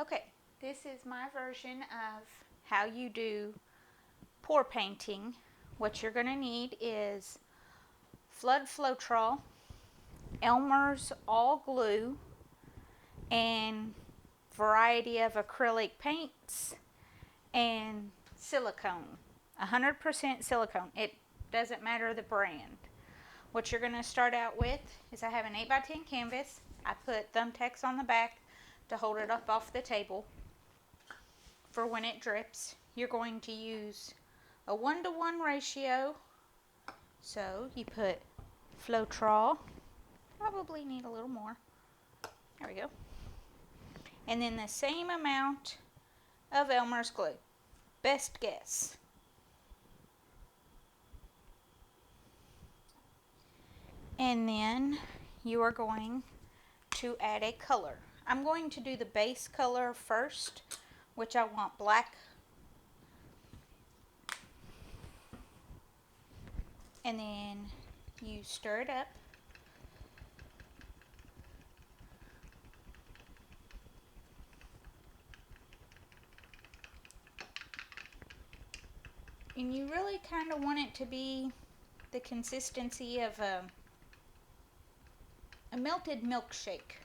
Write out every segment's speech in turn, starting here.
Okay, this is my version of how you do pour painting. What you're going to need is Flood Floetrol, Elmer's All Glue, and variety of acrylic paints and silicone. 100% silicone. It doesn't matter the brand. What you're going to start out with is I have an 8x10 canvas. I put thumbtacks on the back to hold it up off the table for when it drips. You're going to use a 1-to-1 ratio. So you put Floetrol, probably need a little more. There we go. And then the same amount of Elmer's glue. Best guess. And then you are going to add a color. I'm going to do the base color first, which I want black. And then you stir it up. And you really kind of want it to be the consistency of a melted milkshake.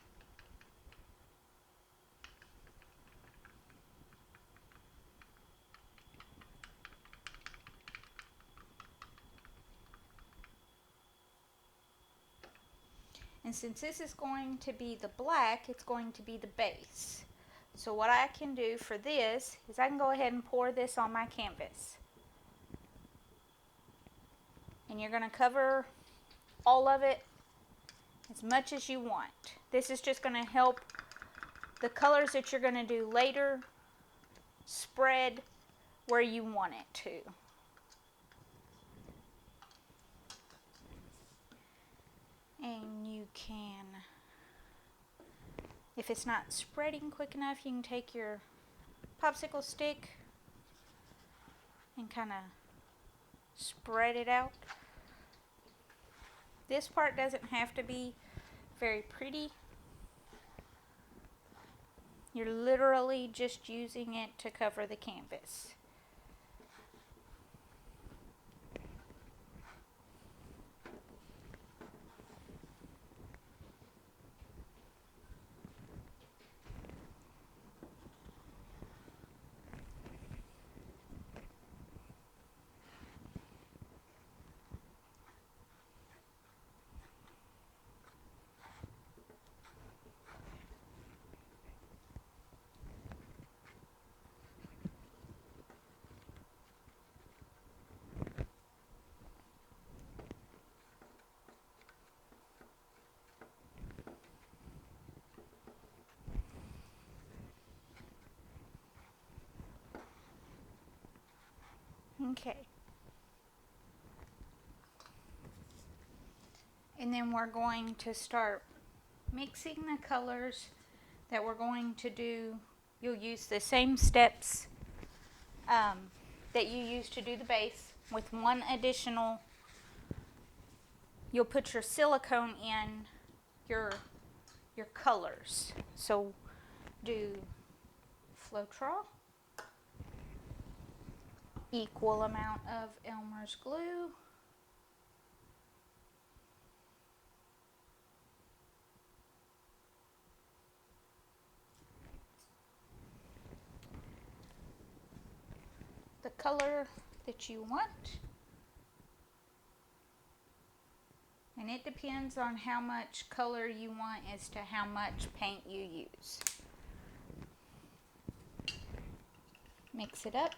And since this is going to be the black, it's going to be the base. So what I can do for this is I can go ahead and pour this on my canvas. And you're going to cover all of it as much as you want. This is just going to help the colors that you're going to do later spread where you want it to. And you can, if it's not spreading quick enough, you can take your popsicle stick and kind of spread it out. This part doesn't have to be very pretty. You're literally just using it to cover the canvas. Okay. And then we're going to start mixing the colors that we're going to do. You'll use the same steps that you used to do the base with one additional. You'll put your silicone in your colors. So do Floetrol, equal amount of Elmer's glue, the color that you want, and it depends on how much color you want as to how much paint you use. Mix it up.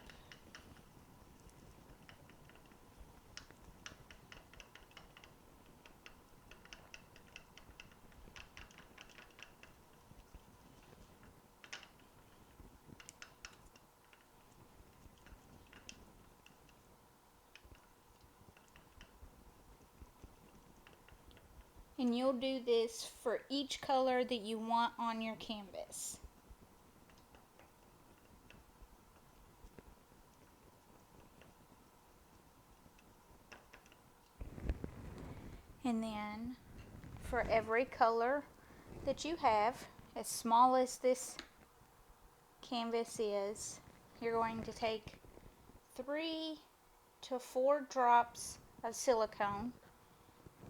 And you'll do this for each color that you want on your canvas. And then for every color that you have, as small as this canvas is, you're going to take 3 to 4 drops of silicone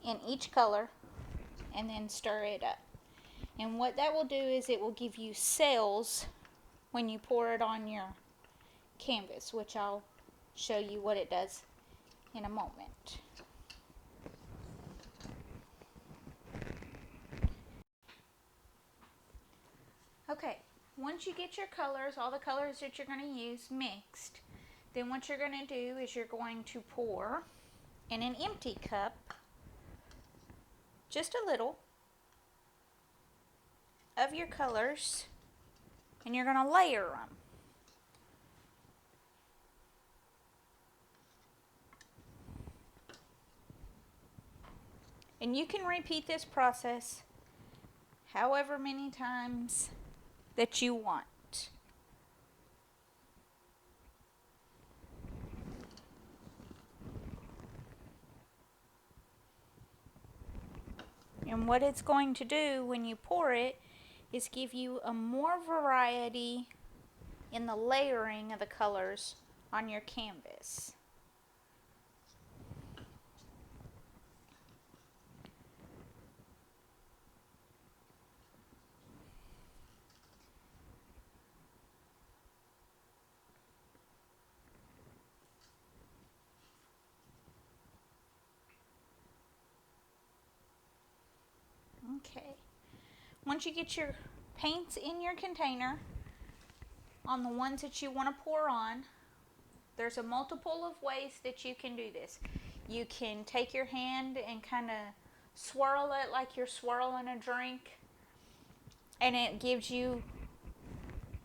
in each color and then stir it up. And what that will do is it will give you cells when you pour it on your canvas, which I'll show you what it does in a moment. Okay, once you get your colors, all the colors that you're going to use mixed, then what you're going to do is you're going to pour in an empty cup just a little of your colors, and you're going to layer them. And you can repeat this process however many times that you want. And what it's going to do when you pour it is give you a more variety in the layering of the colors on your canvas. Okay, once you get your paints in your container on the ones that you want to pour on, there's a multiple of ways that you can do this. You can take your hand and kind of swirl it like you're swirling a drink, and it gives you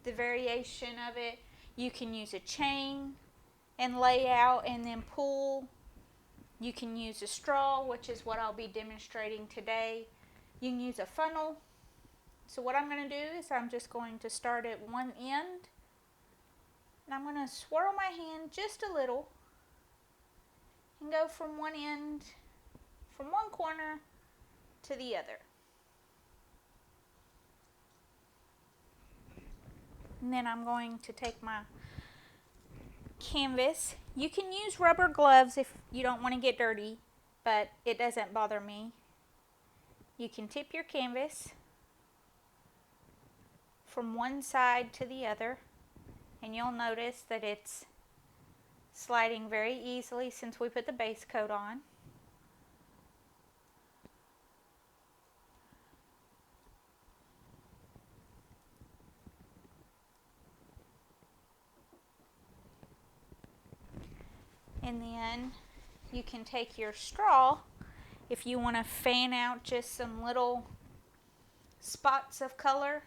the variation of it. You can use a chain and lay out and then pull. You can use a straw, which is what I'll be demonstrating today. You can use a funnel. So what I'm going to do is I'm just going to start at one end, and I'm going to swirl my hand just a little and go from one end, from one corner to the other. And then I'm going to take my canvas. You can use rubber gloves if you don't want to get dirty, but it doesn't bother me. You can tip your canvas from one side to the other, and you'll notice that it's sliding very easily since we put the base coat on. And then you can take your straw if you want to fan out just some little spots of color.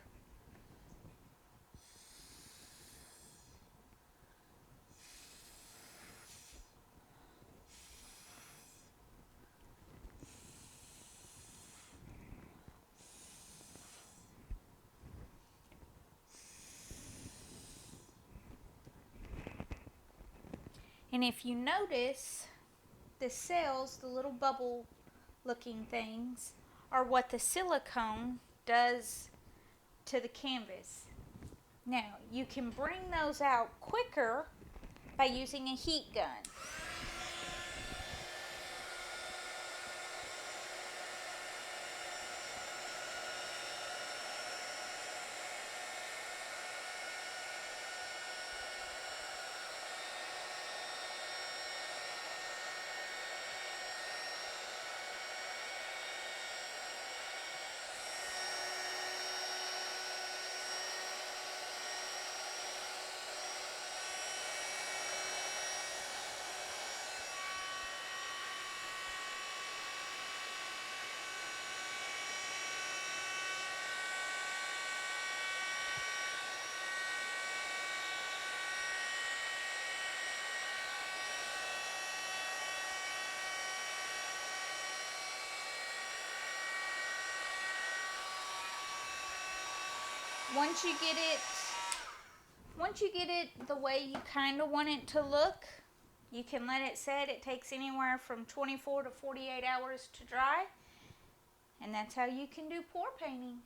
And if you notice, the cells, the little bubble looking things, are what the silicone does to the canvas. Now, you can bring those out quicker by using a heat gun. Once you get it the way you kind of want it to look, you can let it set. It takes anywhere from 24 to 48 hours to dry, and that's how you can do pour painting.